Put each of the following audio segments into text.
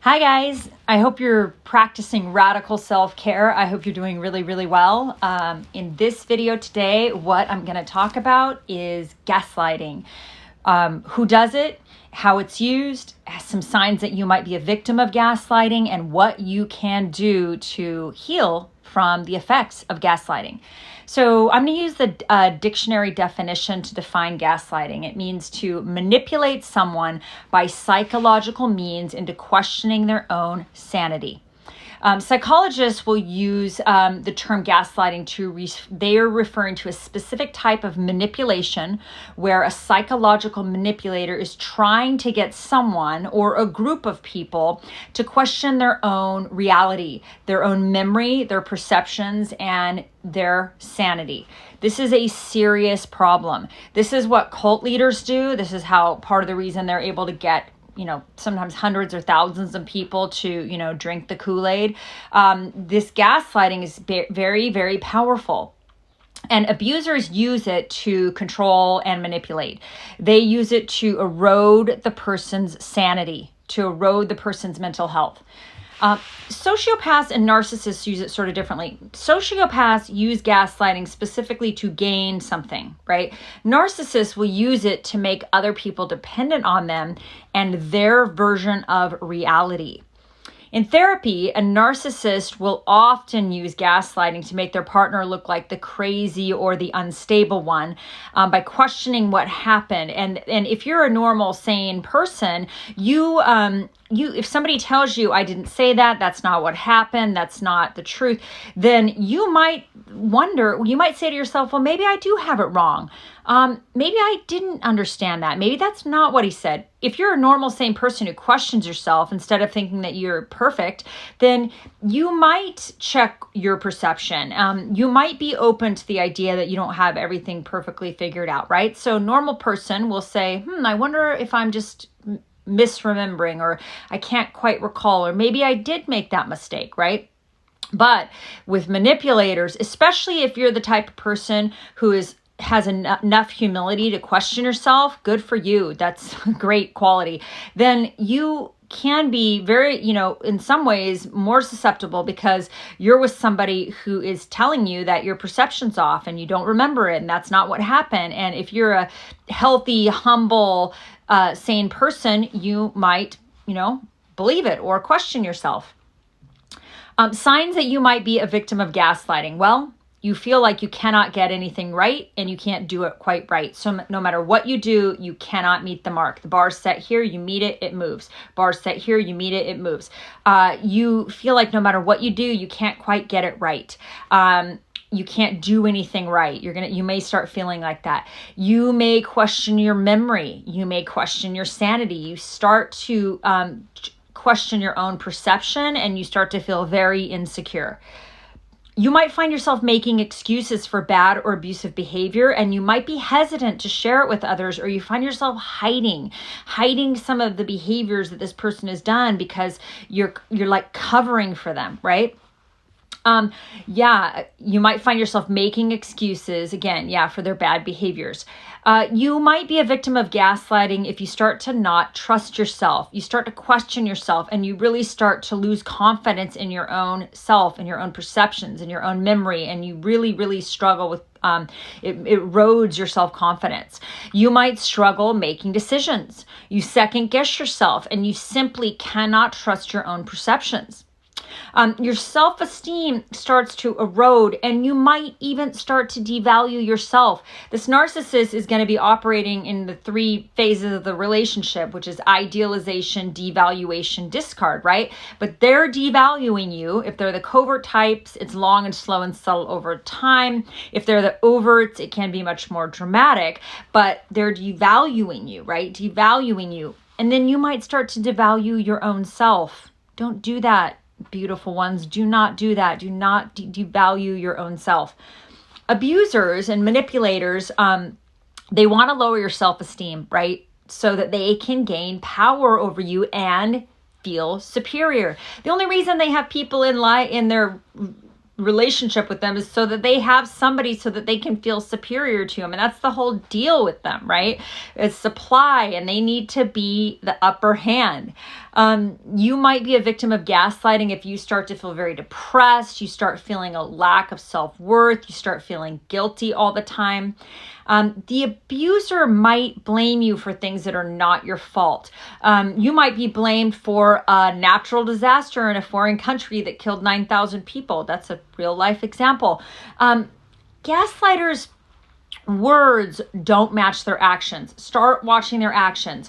Hi guys, I hope you're practicing radical self-care. I hope you're doing really, really well. In this video today, what I'm going to talk about is gaslighting. Who does it, how it's used, some signs that you might be a victim of gaslighting, and what you can do to heal from the effects of gaslighting. So I'm going to use the dictionary definition to define gaslighting. It means to manipulate someone by psychological means into questioning their own sanity. Psychologists will use the term gaslighting they are referring to a specific type of manipulation where a psychological manipulator is trying to get someone or a group of people to question their own reality, their own memory, their perceptions, and their sanity. This is a serious problem. This is what cult leaders do. This is how part of the reason they're able to get sometimes hundreds or thousands of people to, drink the Kool-Aid. This gaslighting is very, very powerful. And abusers use it to control and manipulate. They use it to erode the person's sanity, to erode the person's mental health. Sociopaths and narcissists use it sort of differently. Sociopaths use gaslighting specifically to gain something, right? Narcissists will use it to make other people dependent on them and their version of reality. In therapy, a narcissist will often use gaslighting to make their partner look like the crazy or the unstable one by questioning what happened. And if you're a normal, sane person, if somebody tells you, I didn't say that, that's not what happened, that's not the truth, then you might say to yourself, well, maybe I do have it wrong. Maybe I didn't understand that. Maybe that's not what he said. If you're a normal, sane person who questions yourself instead of thinking that you're perfect, then you might check your perception. You might be open to the idea that you don't have everything perfectly figured out, right? So a normal person will say, I wonder if I'm just misremembering, or I can't quite recall, or maybe I did make that mistake, right? But with manipulators, especially if you're the type of person who has enough humility to question yourself, good for you. That's great quality. Then you can be very, in some ways more susceptible because you're with somebody who is telling you that your perception's off and you don't remember it and that's not what happened. And if you're a healthy, humble, sane person, you might, believe it or question yourself. Signs that you might be a victim of gaslighting. Well, you feel like you cannot get anything right and you can't do it quite right. So no matter what you do, you cannot meet the mark. The bar's set here, you meet it, it moves. Bar's set here, you meet it, it moves. You feel like no matter what you do, you can't quite get it right. You can't do anything right. You may start feeling like that. You may question your memory. You may question your sanity. You start to question your own perception and you start to feel very insecure. You might find yourself making excuses for bad or abusive behavior, and you might be hesitant to share it with others, or you find yourself hiding some of the behaviors that this person has done because you're like covering for them, right? You might find yourself making excuses again, for their bad behaviors. You might be a victim of gaslighting if you start to not trust yourself. You start to question yourself and you really start to lose confidence in your own self and your own perceptions and your own memory. And you really, really struggle with it erodes your self-confidence. You might struggle making decisions. You second guess yourself and you simply cannot trust your own perceptions. Your self-esteem starts to erode and you might even start to devalue yourself. This narcissist is going to be operating in the 3 phases of the relationship, which is idealization, devaluation, discard, right? But they're devaluing you. If they're the covert types, it's long and slow and subtle over time. If they're the overts, it can be much more dramatic, but they're devaluing you, right? Devaluing you. And then you might start to devalue your own self. Don't do that. Beautiful ones, do not do that. Do not devalue your own self. Abusers and manipulators, they want to lower your self-esteem, right? So that they can gain power over you and feel superior. The only reason they have people in their relationship with them is so that they have somebody so that they can feel superior to them. And that's the whole deal with them, right? It's supply and they need to be the upper hand. You might be a victim of gaslighting if you start to feel very depressed, you start feeling a lack of self-worth, you start feeling guilty all the time. The abuser might blame you for things that are not your fault. You might be blamed for a natural disaster in a foreign country that killed 9,000 people. That's a real life example. Gaslighters' words don't match their actions. Start watching their actions.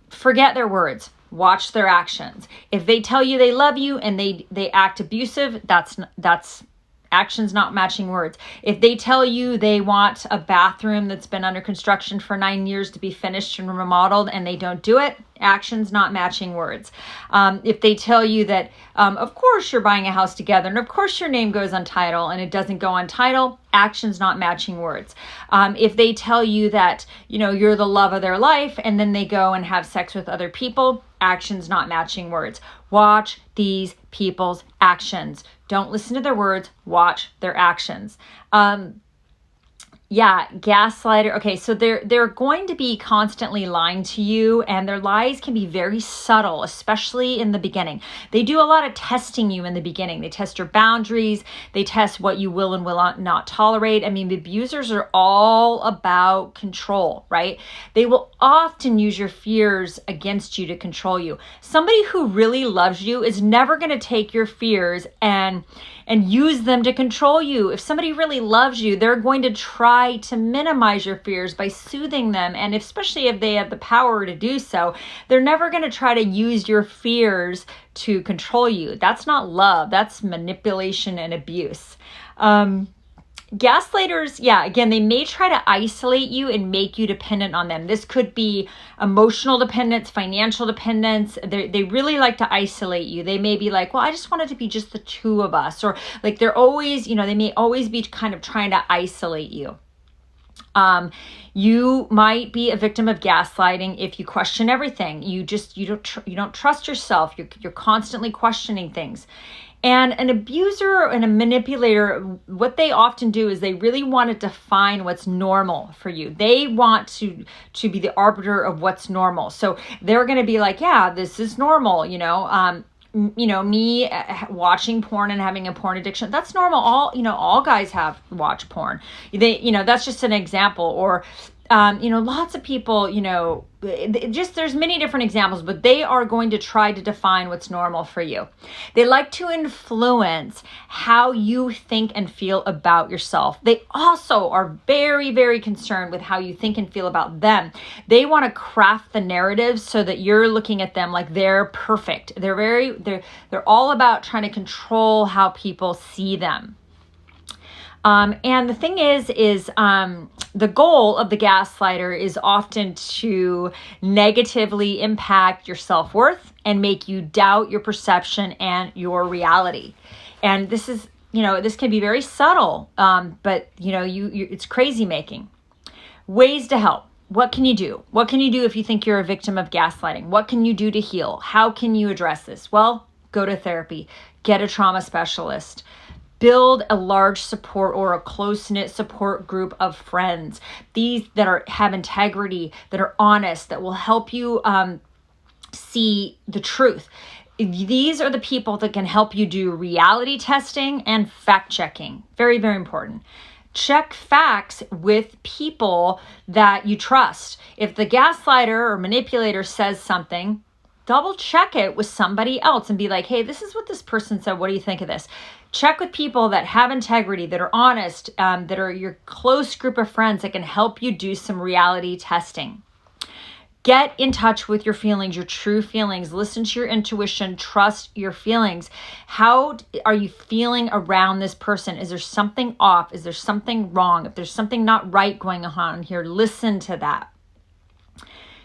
Forget their words. Watch their actions. If they tell you they love you and they act abusive, that's actions not matching words. If they tell you they want a bathroom that's been under construction for 9 years to be finished and remodeled and they don't do it, actions not matching words. If they tell you that, of course you're buying a house together and of course your name goes on title and it doesn't go on title, actions not matching words. If they tell you that, you're the love of their life and then they go and have sex with other people, actions not matching words. Watch these people's actions. Don't listen to their words, watch their actions. Gaslighter. Okay, so they're going to be constantly lying to you, and their lies can be very subtle, especially in the beginning. They do a lot of testing you in the beginning. They test your boundaries. They test what you will and will not tolerate. I mean, the abusers are all about control, right? They will often use your fears against you to control you. Somebody who really loves you is never going to take your fears and use them to control you. If somebody really loves you, they're going to try to minimize your fears by soothing them. And especially if they have the power to do so, they're never going to try to use your fears to control you. That's not love. That's manipulation and abuse. Gaslighters, again, they may try to isolate you and make you dependent on them. This could be emotional dependence, financial dependence. They really like to isolate you. They may be like, well, I just want it to be just the two of us. Or like they're always, they may always be kind of trying to isolate you. You might be a victim of gaslighting if you question everything. You don't trust yourself. You're constantly questioning things. And an abuser and a manipulator, what they often do is they really want to define what's normal for you. They want to be the arbiter of what's normal. So they're going to be like, yeah, this is normal, me watching porn and having a porn addiction, that's normal. All guys watch porn. That's just an example. Or, lots of people, there's many different examples, but they are going to try to define what's normal for you. They like to influence how you think and feel about yourself. They also are very, very concerned with how you think and feel about them. They want to craft the narrative so that you're looking at them like they're perfect. They're all about trying to control how people see them. And the thing is the goal of the gaslighter is often to negatively impact your self-worth and make you doubt your perception and your reality. And this is, this can be very subtle, but it's crazy making. Ways to help. What can you do? What can you do if you think you're a victim of gaslighting? What can you do to heal? How can you address this? Well, go to therapy, get a trauma specialist. Build a large support or a close-knit support group of friends. These that have integrity, that are honest, that will help you see the truth. These are the people that can help you do reality testing and fact-checking. Very, very important. Check facts with people that you trust. If the gaslighter or manipulator says something, double check it with somebody else and be like, hey, this is what this person said. What do you think of this? Check with people that have integrity, that are honest, that are your close group of friends that can help you do some reality testing. Get in touch with your feelings, your true feelings. Listen to your intuition. Trust your feelings. How are you feeling around this person? Is there something off? Is there something wrong? If there's something not right going on here, listen to that.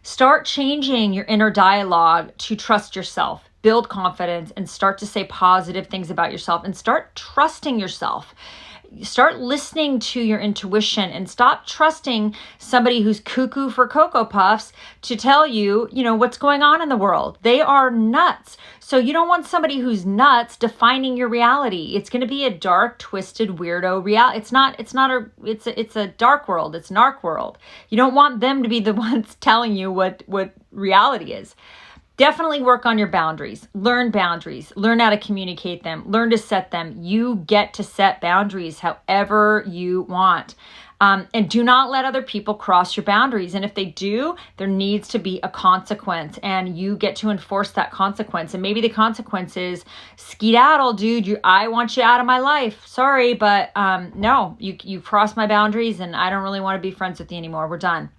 Start changing your inner dialogue to trust yourself. Build confidence and start to say positive things about yourself and start trusting yourself. Start listening to your intuition and stop trusting somebody who's cuckoo for Cocoa Puffs to tell you, what's going on in the world. They are nuts. So you don't want somebody who's nuts defining your reality. It's going to be a dark, twisted, weirdo reality. It's a dark world. It's narc world. You don't want them to be the ones telling you what reality is. definitely work on your boundaries. Learn boundaries. Learn how to communicate them. Learn to set them. You get to set boundaries however you want. And do not let other people cross your boundaries. And if they do, there needs to be a consequence, and you get to enforce that consequence. And maybe the consequence is skedaddle, dude. I want you out of my life. Sorry, but no, you crossed my boundaries, and I don't really want to be friends with you anymore. We're done.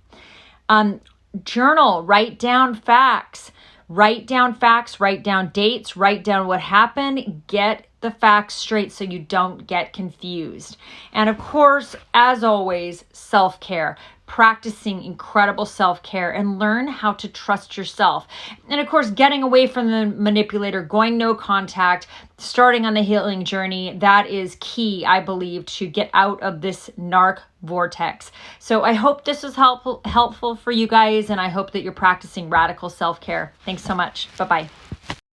Journal, write down facts. Write down facts, write down dates, write down what happened, get the facts straight so you don't get confused. And of course, as always, self-care. Practicing incredible self-care and learn how to trust yourself. And of course, getting away from the manipulator, going no contact, starting on the healing journey, that is key, I believe, to get out of this narc vortex. So I hope this was helpful for you guys, and I hope that you're practicing radical self-care. Thanks so much. Bye-bye.